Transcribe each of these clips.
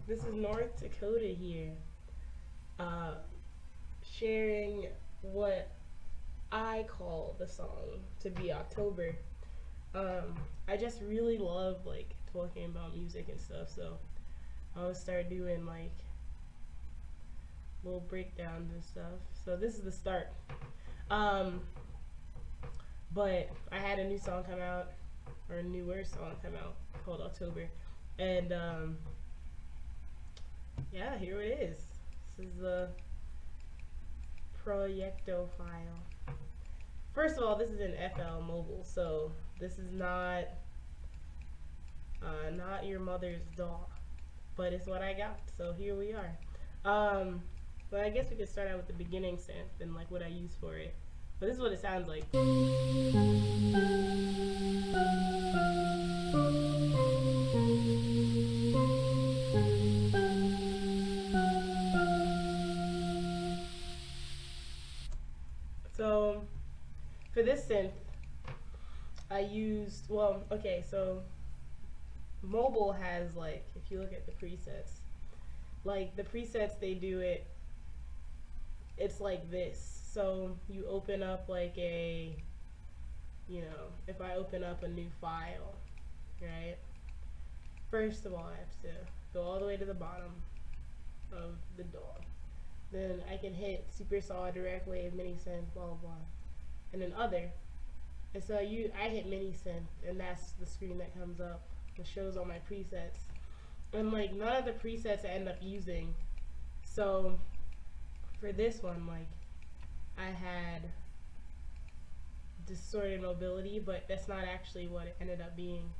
This is North Dakota here, uh, sharing what I call the song to be October. I just really love like talking about music and stuff, so I always start doing like little breakdowns and stuff. So this is the start. Um, but I had a new song come out, or a newer song come out called October, and yeah, here it is. This is the Proyecto file. First of all, this is in FL Mobile, so this is not your mother's doll, but it's what I got. So here we are. But I guess we could start out with the beginning synth and like what I use for it. But this is what it sounds like. So for this synth, I used, well, okay, so mobile has like, if you look at the presets, like the presets they do it, it's like this. So you open up like a, you know, if I open up a new file, right? First of all, I have to go all the way to the bottom of the DAW. Then I can hit Super Saw, Direct Wave, Mini Synth, blah blah blah, and then other. And so I hit Mini Synth, and that's the screen that comes up. It shows all my presets, and like none of the presets I end up using. So for this one, like I had distorted mobility, but that's not actually what it ended up being.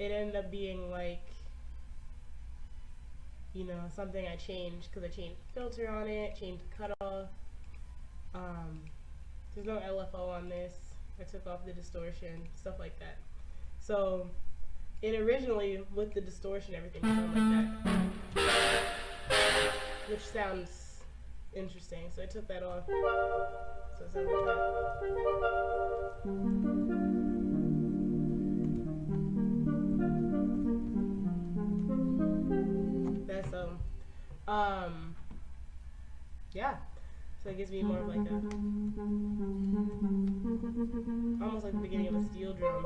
It ended up being like, you know, something I changed because I changed the filter on it, changed the cutoff. There's no LFO on this. I took off the distortion, stuff like that. So it originally, with the distortion, everything sounded like that, which sounds interesting. So I took that off. So it sounds like that. That's yeah. So it gives me more of like a, almost like the beginning of a steel drum.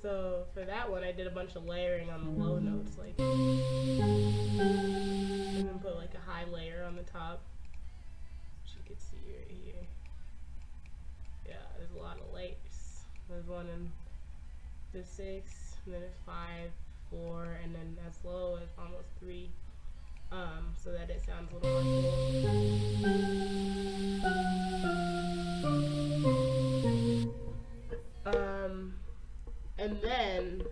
So for that one, I did a bunch of layering on the low notes, like, and then put like a high layer on the top, which you can see right here. Yeah, there's a lot of layers. There's one in the 6, and then it's 5, 4, and then as low as almost 3. So that it sounds a little more cool. And then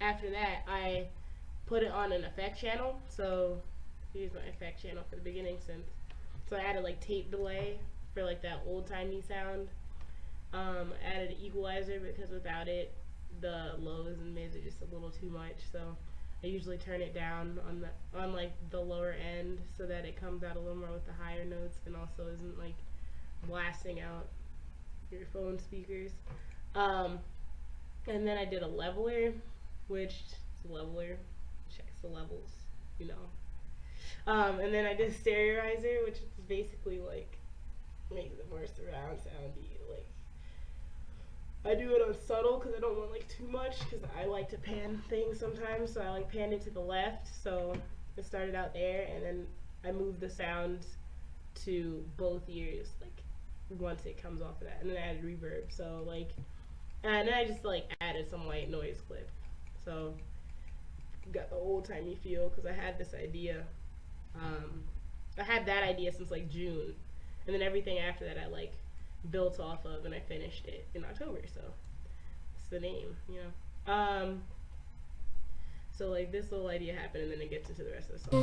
after that, I put it on an effect channel. So here's my effect channel for the beginning synth. So I added like tape delay for like that old timey sound. Added an equalizer because without it, the lows and mids are just a little too much. So I usually turn it down on like the lower end so that it comes out a little more with the higher notes and also isn't like blasting out your phone speakers. And then I did a leveler, which is a leveler, checks the levels, you know. And then I did stereoizer, which is basically like makes it more surround soundy. Like I do it on subtle because I don't want like too much because I like to pan things sometimes, so I like pan it to the left. So it started out there, and then I moved the sound to both ears, like once it comes off of that, and then I added reverb. So like, and then I just like added some white noise clip. So got the old timey feel because I had this idea. I had that idea since like June, and then everything after that I like built off of, and I finished it in October, so it's the name, you know. So like this little idea happened, and then it gets into the rest of the song.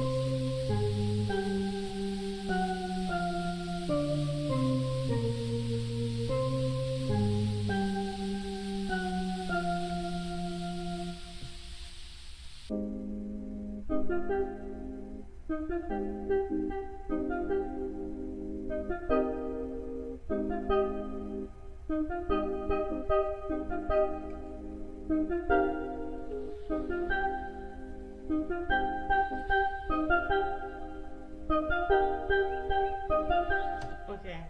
Okay,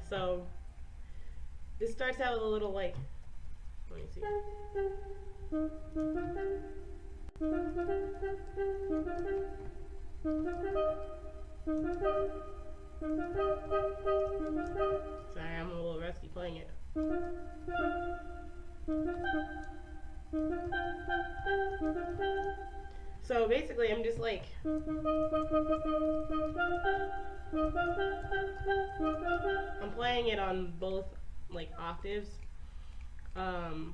so this starts out with a little like, let me see. Sorry, I'm a little rusty playing it. So basically I'm just like I'm playing it on both like octaves.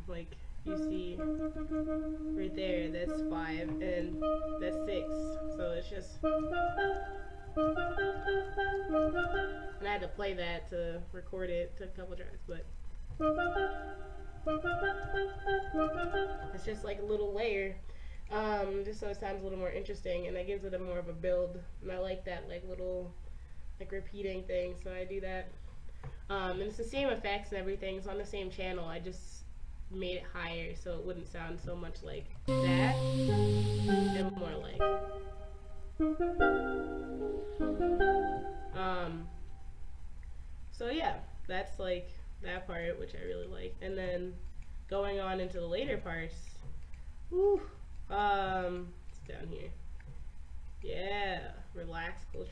Like you see right there, that's 5 and that's 6. So it's just, and I had to play that to record it. It took a couple tries, but it's just like a little layer, just so it sounds a little more interesting, and that gives it a more of a build. And I like that like little like repeating thing, so I do that. And it's the same effects and everything. It's on the same channel. I just made it higher so it wouldn't sound so much like that, and more like so yeah, that's like that part, which I really like. And then going on into the later parts, whew, it's down here. Yeah, relaxical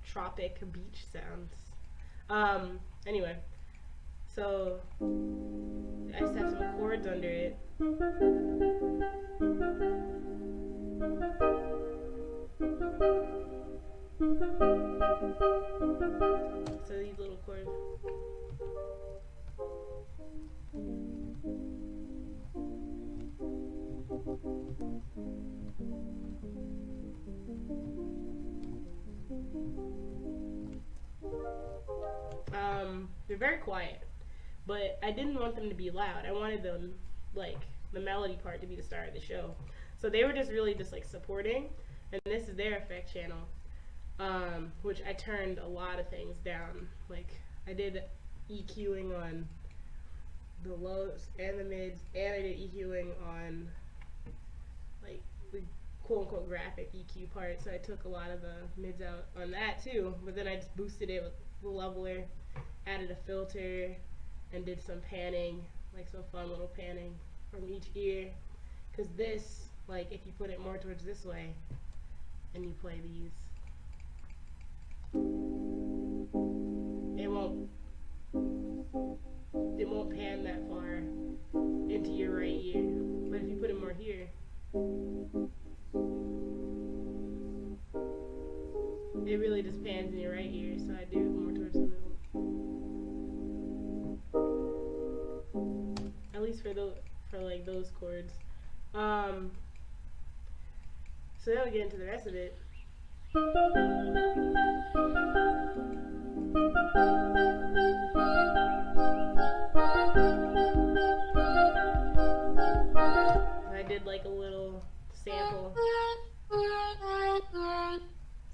tropic beach sounds. Anyway, so I just have some chords under it. So these little chords. They're very quiet, but I didn't want them to be loud. I wanted them, like, the melody part to be the star of the show. So they were just really just like supporting, and this is their effect channel, which I turned a lot of things down. Like I did EQing on the lows and the mids, and I did EQing on like the quote-unquote graphic EQ part, so I took a lot of the mids out on that too, but then I just boosted it with the leveler, added a filter, and did some panning, like some fun little panning from each ear, because this, like if you put it more towards this way and you play these, it won't pan that far into your right ear, but if you put it more here, it really just pans in your right ear, so I do it more towards the middle. At least for like those chords. So now we get into the rest of it. I did like a little sample.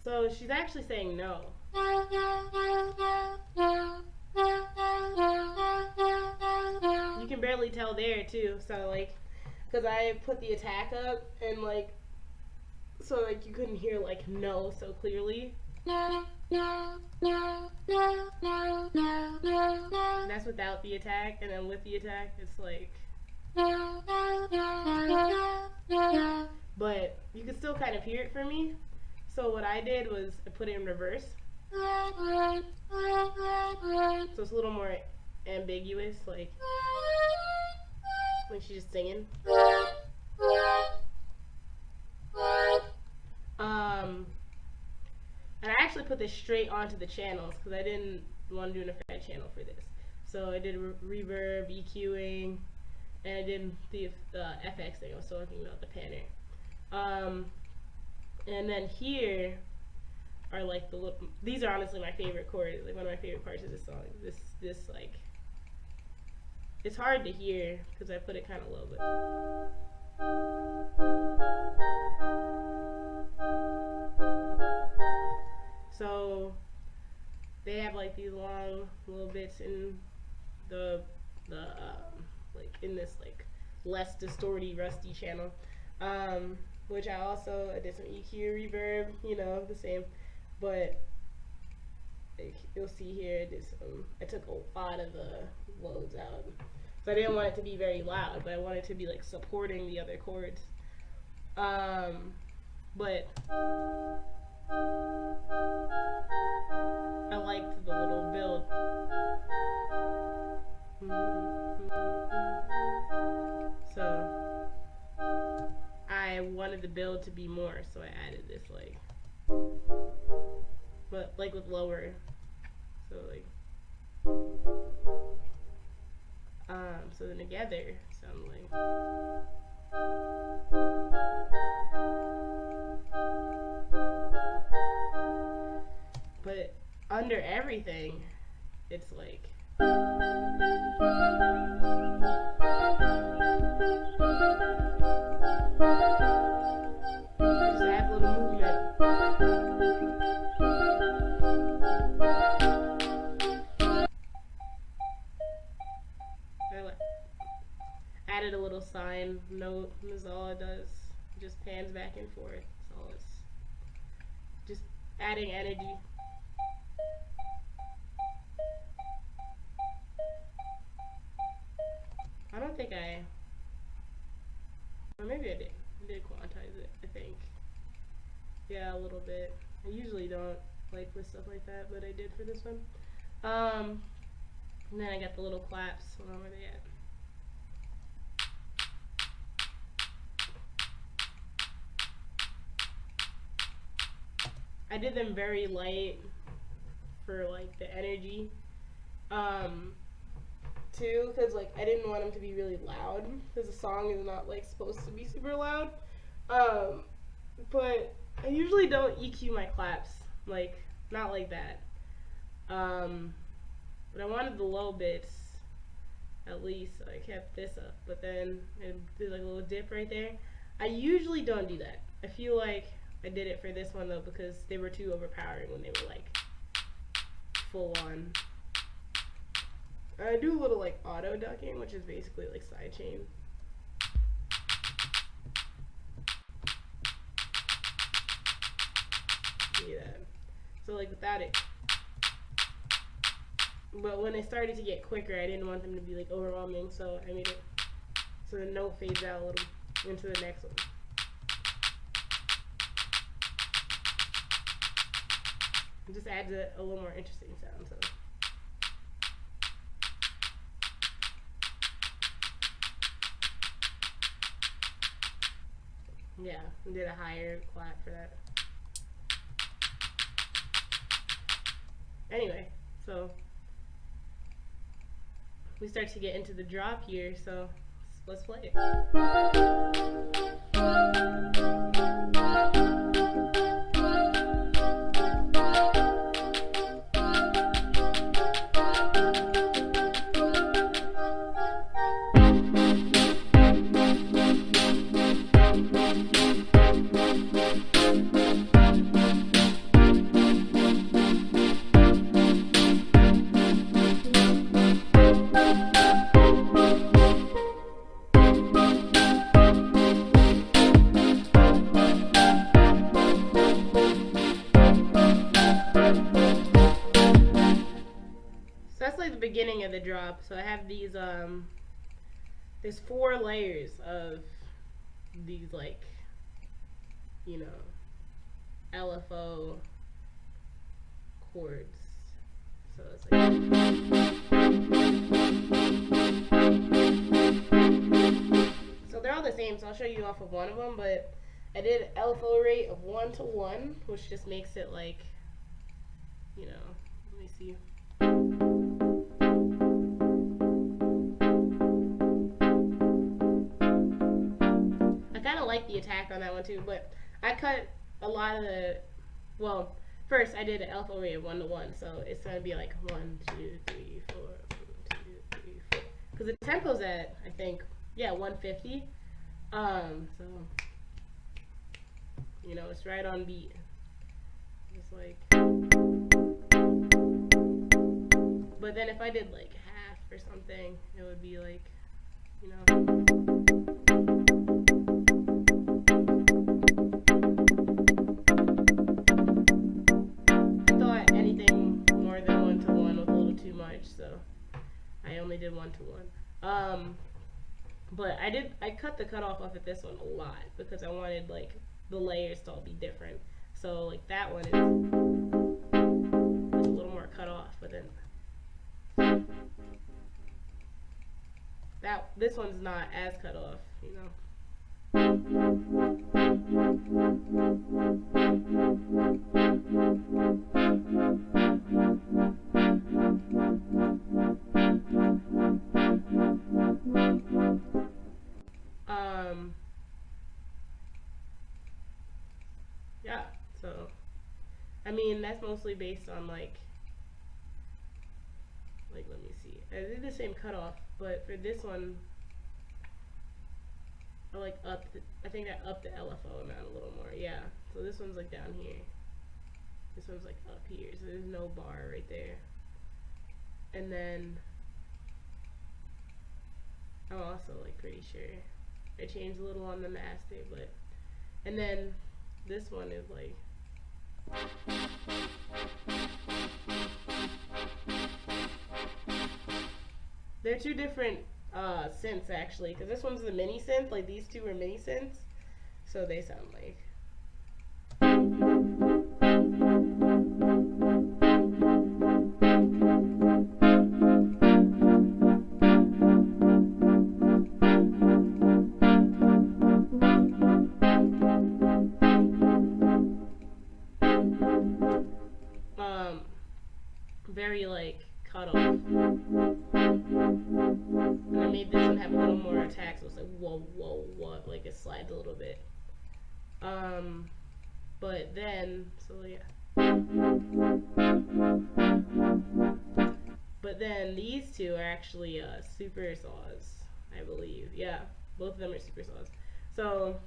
So she's actually saying no. You can barely tell there too, so like, because I put the attack up and like, so like you couldn't hear like no so clearly. That's without the attack, and then with the attack it's like, but you can still kind of hear it for me. So what I did was I put it in reverse, so it's a little more ambiguous, like when she's just singing. And I actually put this straight onto the channels because I didn't want to do an effect channel for this. So I did reverb, EQing, and I did the FX thing I was talking about, the panner. And then here are like the little, these are honestly my favorite chords. Like one of my favorite parts of this song. This like, it's hard to hear because I put it kind of low, but. So they have like these long little bits in the like in this like less distorty, rusty channel. Which I did some EQ, reverb, you know, the same. But like, you'll see here, I took a lot of the loads out. So I didn't want it to be very loud, but I wanted it to be like supporting the other chords. But I liked the little build. So I wanted the build to be more, so I added this like, but like with lower, so like, so then together sound like. But under everything, it's like. Just add a little movement. Added a little sine note, and that's all it does. It just pans back and forth. That's all it's just adding energy. I don't think or maybe I did quantize it, I think. Yeah, a little bit. I usually don't like with stuff like that, but I did for this one. And then I got the little claps. Hold on, where they at? I did them very light for like the energy. Too, because like I didn't want them to be really loud, because the song is not like supposed to be super loud. But I usually don't EQ my claps, like not like that. But I wanted the low bits at least, so I kept this up. But then I did like a little dip right there. I usually don't do that. I feel like I did it for this one though because they were too overpowering when they were like full on. I do a little like auto ducking, which is basically like sidechain. See that? So like without it. But when it started to get quicker, I didn't want them to be like overwhelming, so I made it so the note fades out a little into the next one. It just adds a little more interesting sound. So. Yeah, we did a higher clap for that. Anyway, so we start to get into the drop here, so let's play it. Beginning of the drop. So I have these there's 4 layers of these like, you know, LFO chords. So it's like so they're all the same, so I'll show you off of one of them, but I did an LFO rate of 1:1, which just makes it like, you know, let me see. Like the attack on that one too, but I cut a lot of the, well, first I did an LFO rate of 1:1, so it's gonna be like 1, 2, 3, 4, 1, 2, 3, 4, because the tempo's at, I think, yeah, 150. So you know, it's right on beat. It's like, but then if I did like half or something, it would be like, you know. But I cut the cutoff off at this one a lot because I wanted like the layers to all be different. So like that one is a little more cut off, but then this one's not as cut off, you know. Yeah, so I mean that's mostly based on like let me see. I did the same cutoff, but for this one I like I think I upped the LFO amount a little more. Yeah. So this one's like down here. This one's like up here. So there's no bar right there. And then I'm also like pretty sure I changed a little on the master, but and then this one is like they're two different synths actually, because this one's the mini synth, like these two are mini synths, so they sound like very like cut off. And I made this one have a little more attack, so it's like whoa, whoa, whoa, like it slides a little bit. But then, so yeah. But then these two are actually super saws, I believe. Yeah, both of them are super saws. So,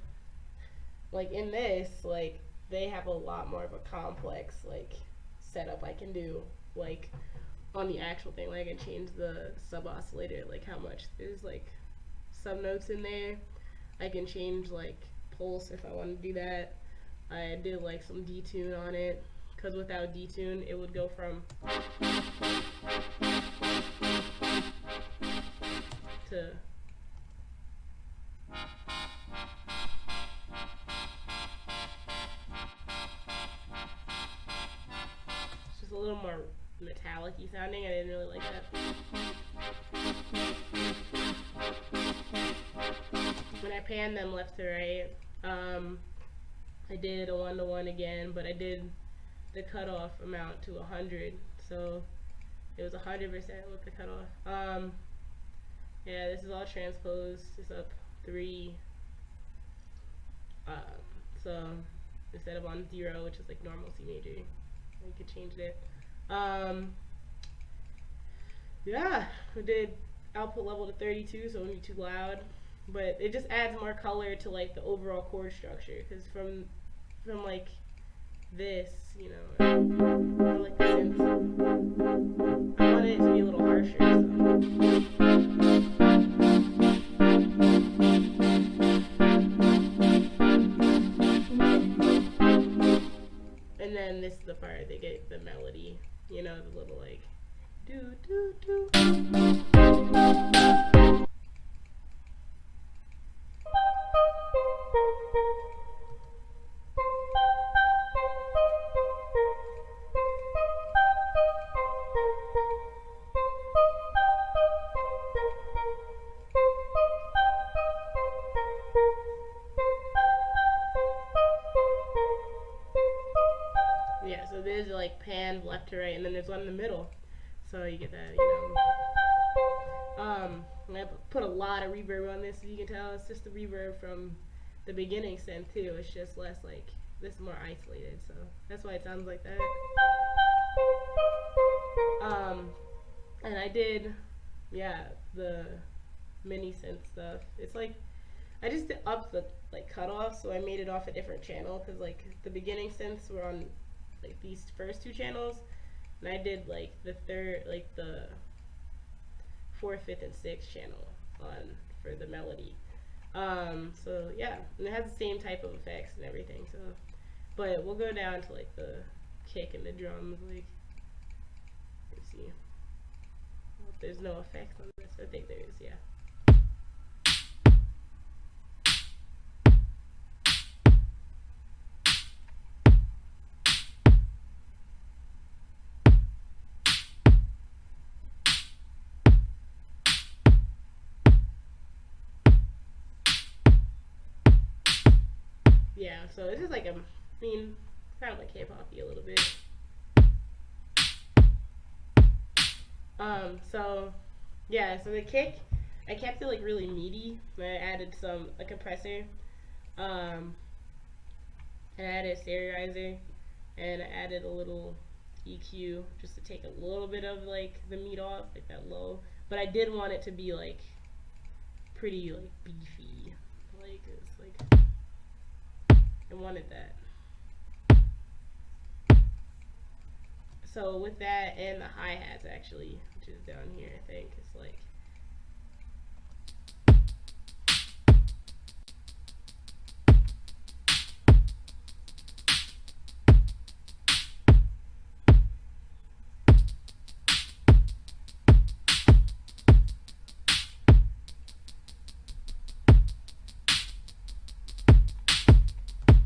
like in this, like they have a lot more of a complex like setup I can do, like on the actual thing. Like I can change the sub oscillator, like how much there's like sub notes in there. I can change like pulse if I want to do that. I did like some detune on it, because without detune it would go from to it's just a little more metallic-y sounding. I didn't really like that. When I pan them left to right, I did a 1-to-1 again, but I did the cutoff amount to 100, so it was 100% with the cutoff. Yeah, this is all transposed. It's up 3. So instead of on 0, which is like normal C major, you could change it. Yeah, I did output level to 32, so it wouldn't be too loud, but it just adds more color to like the overall chord structure, because from like this, you know, or like the synth, I wanted it to be a little harsher, so. And then this is the part they get the melody, you know, the little like do do do. Yeah, so there's like panned left to right, and then there's one in the middle, so you get that, you know. I put a lot of reverb on this, as you can tell. It's just the reverb from the beginning synth too. It's just less like, this is more isolated, so that's why it sounds like that. And I did, yeah, the mini synth stuff. It's like, I just upped the like cutoff, so I made it off a different channel, because like the beginning synths were on like these first 2 channels, and I did like the third, like the 4th, 5th, and 6th channel on for the melody. So yeah, and it has the same type of effects and everything. So, but we'll go down to like the kick and the drums. Like, let's see. There's no effects on this. I think there is. Yeah. yeah, so it's just like I mean, kind of like hip hoppy a little bit. So yeah, so the kick, I kept it like really meaty. I added a compressor, um, and I added a sterilizer, and I added a little EQ just to take a little bit of like the meat off, like that low. But I did want it to be like pretty like beefy, like it's like I wanted that. So with that and the hi-hats actually, which is down here, I think it's like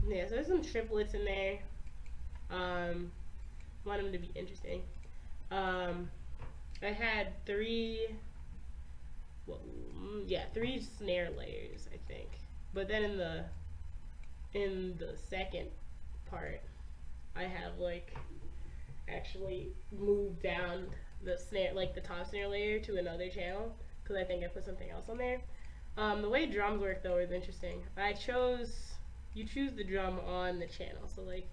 yeah. So there's some triplets in there. Want them to be interesting. Um, I had well, three snare layers, I think. But then in the second part, I have like actually moved down the snare, like the top snare layer, to another channel because I think I put something else on there. The way drums work though is interesting. You choose the drum on the channel. So like,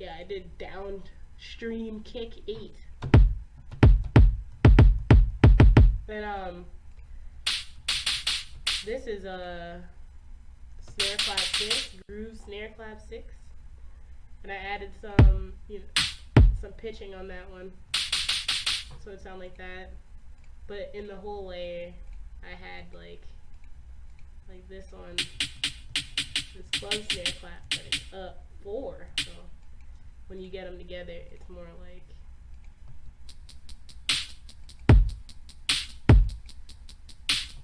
yeah, I did downstream kick 8. And this is a snare clap 6, groove snare clap 6, and I added some pitching on that one, so it sounded like that. But in the whole layer, I had like this on this club snare clap, but it's up 4. So when you get them together, it's more like.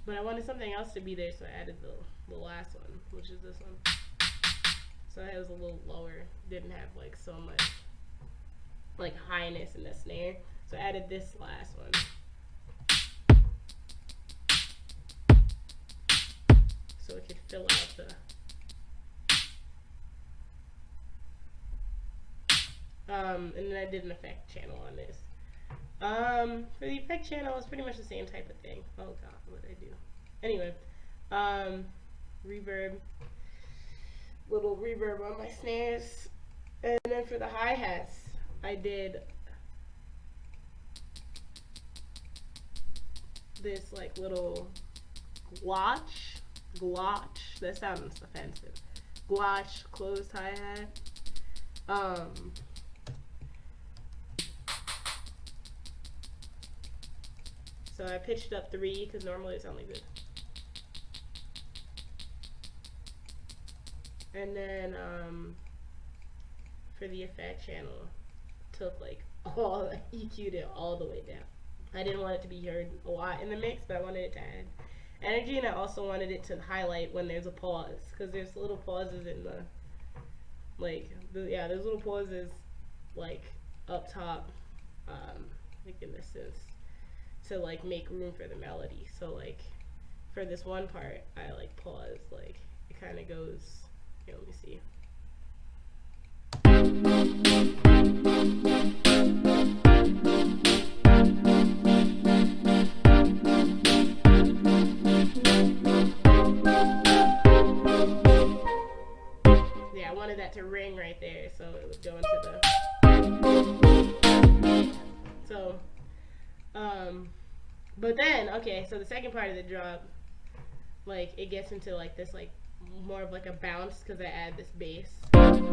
But I wanted something else to be there, so I added the last one, which is this one. So it was a little lower, didn't have like so much like highness in the snare. So I added this last one. So it could fill out and then I did an effect channel on this. For the effect channel, it's pretty much the same type of thing. Oh god, what did I do? Anyway, reverb, little reverb on my snares, and then for the hi-hats, I did this like little glotch, that sounds offensive, glotch closed hi-hat. So I pitched up 3 because normally it sounds like this. And then for the effect channel, took like EQ'd it all the way down. I didn't want it to be heard a lot in the mix, but I wanted it to add energy, and I also wanted it to highlight when there's a pause, because there's little pauses in the there's little pauses like up top, like in this sense, to like make room for the melody. So like for this one part, I like pause, like it kind of goes. Here, let me see. Yeah, I wanted that to ring right there, so it would go into the. So, but then okay, so the second part of the drop, like it gets into like this like more of like a bounce because I add this bass. And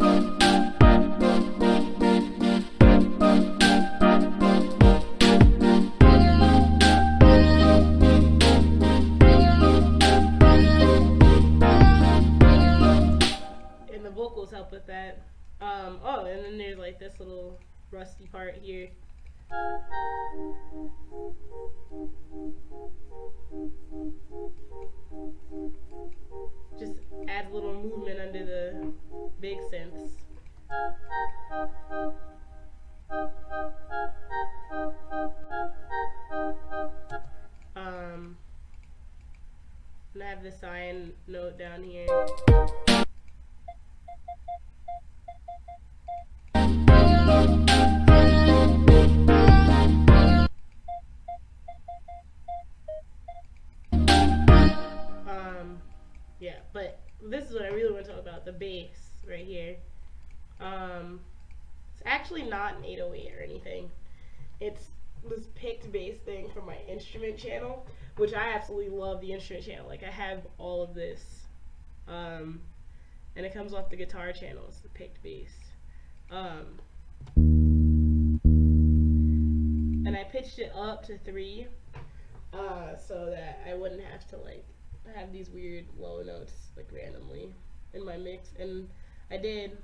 the vocals help with that. Oh, and then there's like this little rusty part here. Just add a little movement under the big synths. And I have the cyan note down here. yeah, but this is what I really want to talk about, the bass right here. It's actually not an 808 or anything. It's this picked bass thing from my instrument channel, which I absolutely love the instrument channel. Like, I have all of this. And it comes off the guitar channel. It's the picked bass. And I pitched it up to 3, so that I wouldn't have to like have these weird low notes like randomly in my mix. And I did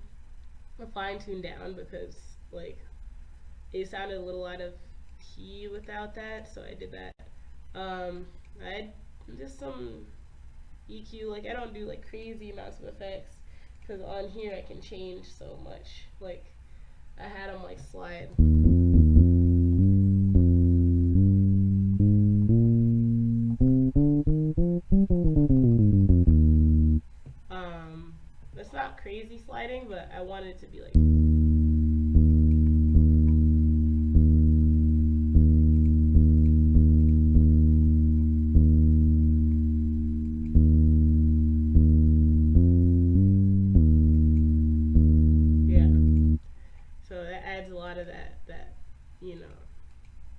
a fine tune down because like it sounded a little out of key without that, so I did that. I just some EQ. Like, I don't do like crazy amounts of effects because on here I can change so much. Like, I had them like slide. It's not crazy sliding, but I wanted it to be like.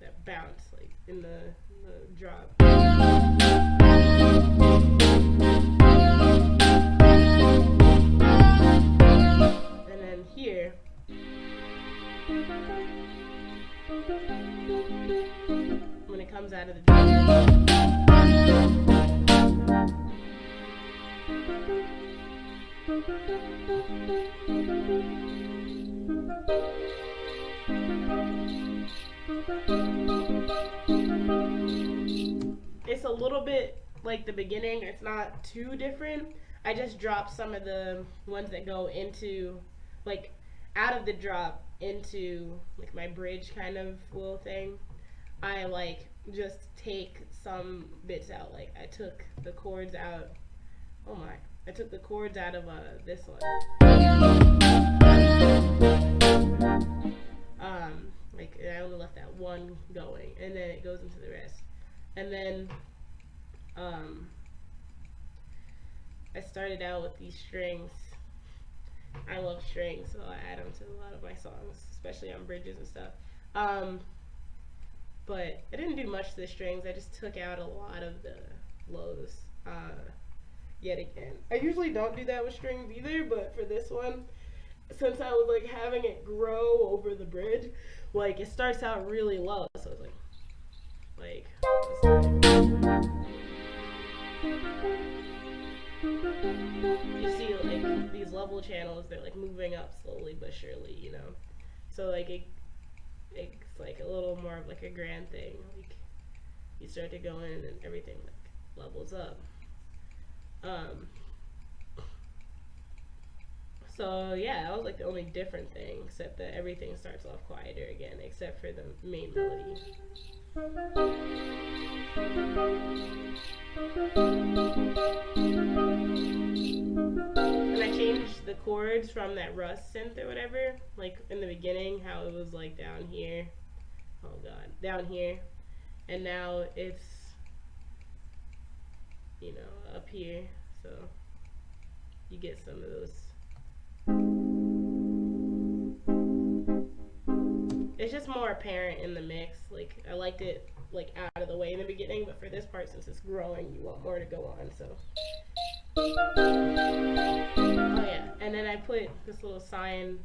That bounce like in the drop. And then here, when it comes out of the drop. It's a little bit like the beginning. It's not too different. I just dropped some of the ones that go into, like, out of the drop into like my bridge kind of little thing. I like just take some bits out. Like, I took the chords out. Oh my! I took the chords out of this one. Like, I only left that one going, and then it goes into the rest. And then I started out with these strings. I love strings, so I add them to a lot of my songs, especially on bridges and stuff. But I didn't do much to the strings. I just took out a lot of the lows yet again. I usually don't do that with strings either, but for this one, since I was like having it grow over the bridge, like it starts out really low, so it's like you see like these level channels, they're like moving up slowly but surely, you know. So like it's like a little more of like a grand thing. Like, you start to go in and everything like levels up. So yeah, that was like the only different thing, except that everything starts off quieter again, except for the main melody. And I changed the chords from that Rust synth or whatever, like in the beginning, how it was like down here. Oh god, down here. And now it's, you know, up here. So you get some of those. It's just more apparent in the mix. Like, I liked it like out of the way in the beginning, but for this part, since it's growing, you want more to go on, so. Oh yeah, and then I put this little sign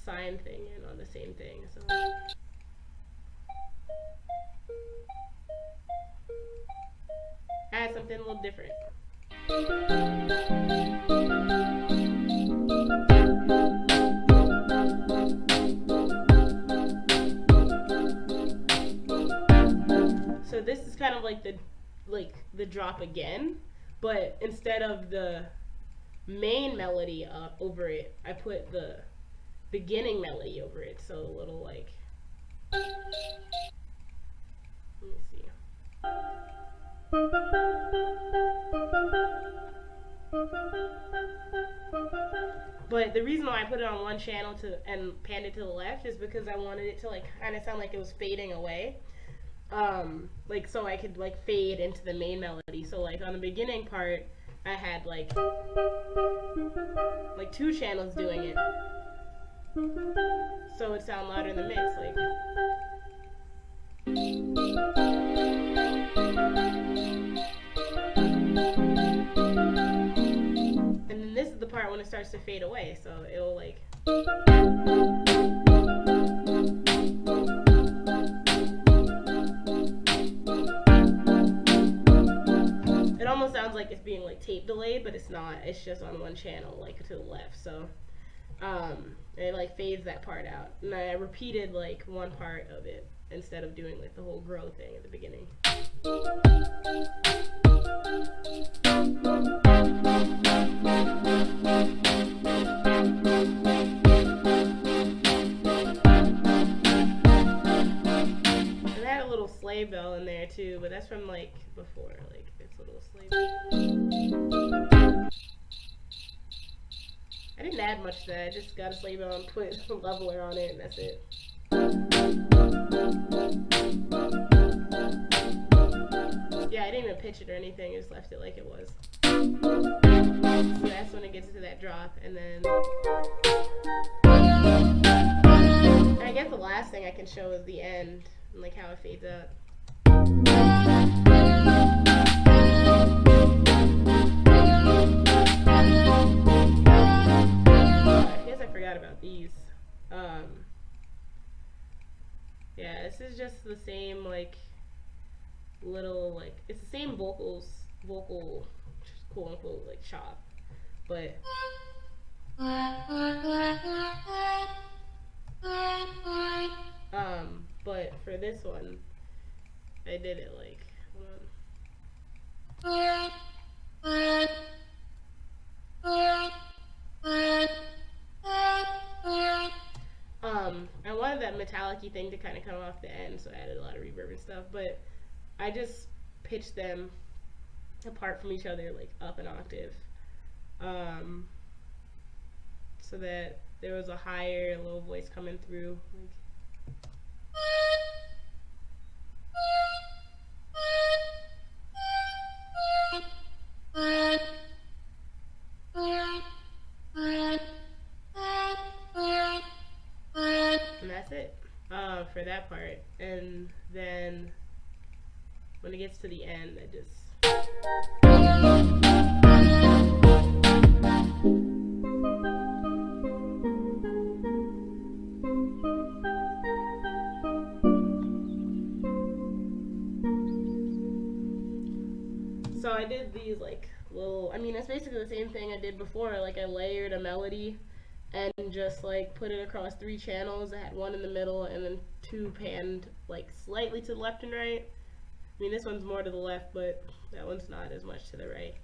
thing in on the same thing, so. Add something a little different. So this is kind of like the drop again, but instead of the main melody over it, I put the beginning melody over it. So a little like, let me see. But the reason why I put it on one channel and panned it to the left is because I wanted it to like kind of sound like it was fading away. Like, so I could like fade into the main melody. So like on the beginning part, I had like 2 channels doing it, so it would sound louder in the mix. Like, and then this is the part when it starts to fade away, so it'll like. It almost sounds like it's being like tape delayed, but it's not. It's just on one channel, like to the left. So it like fades that part out. And I repeated like one part of it instead of doing like the whole grow thing at the beginning. And I had a little sleigh bell in there too, but that's from like before, like it's a little sleigh bell. I didn't add much to that. I just got a sleigh bell and put a leveler on it, and that's it. Yeah, I didn't even pitch it or anything. I just left it like it was. So that's when it gets to that drop, and then I guess the last thing I can show is the end, and like how it fades out. I guess I forgot about these. Yeah, this is just the same like little like it's the same vocal quote unquote like chop, but but for this one I did it like I wanted that metallic-y thing to kind of come off the end, so I added a lot of reverb and stuff, but I just pitched them apart from each other, like up an octave, so that there was a higher low voice coming through. And that's it for that part. And then when it gets to the end, I just so I did these like little, I mean it's basically the same thing I did before, like I layered a melody and just like put it across 3 channels. I had one in the middle and then 2 panned like slightly to the left and right. I mean this one's more to the left, but that one's not as much to the right.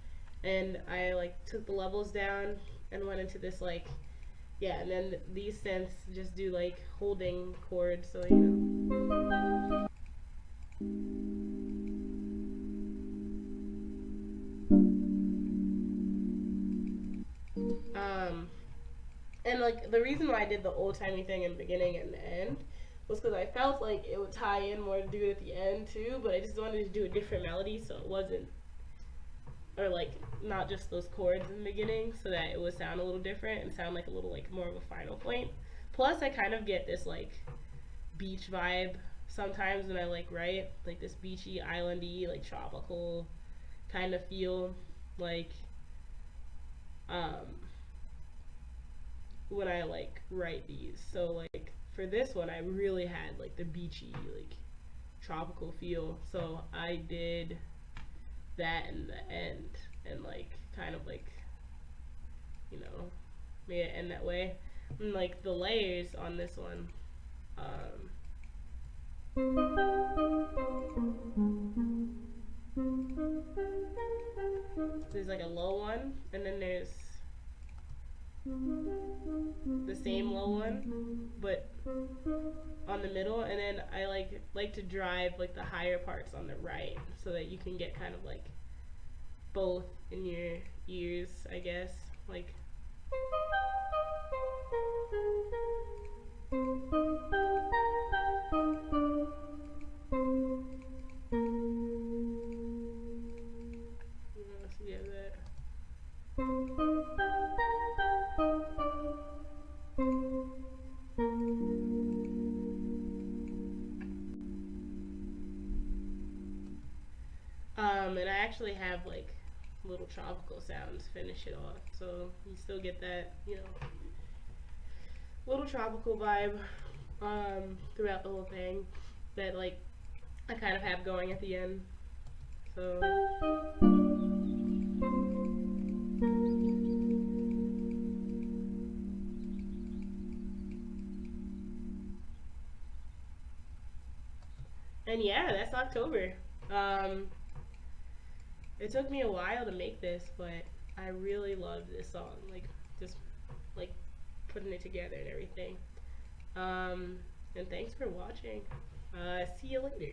And I like took the levels down and went into this like, yeah, and then these synths just do like holding chords, so you know. And like the reason why I did the old-timey thing in the beginning and the end was because I felt like it would tie in more to do it at the end too, but I just wanted to do a different melody so it wasn't, or like not just those chords in the beginning, so that it would sound a little different and sound like a little like more of a final point. Plus I kind of get this like beach vibe sometimes when I like write, like this beachy, islandy, like tropical kind of feel, like when I like write these. So like for this one I really had like the beachy, like tropical feel, so I did that in the end and like kind of like, you know, made it end that way. And like the layers on this one, there's like a low one and then there's the same low one but on the middle, and then I like to drive like the higher parts on the right so that you can get kind of like both in your ears, I guess, like yeah, that. And I actually have like little tropical sounds finish it off, so you still get that, you know, little tropical vibe throughout the whole thing that like I kind of have going at the end. So and yeah, that's October. Um, it took me a while to make this, but I really loved this song. Like just like putting it together and everything. And thanks for watching. See you later.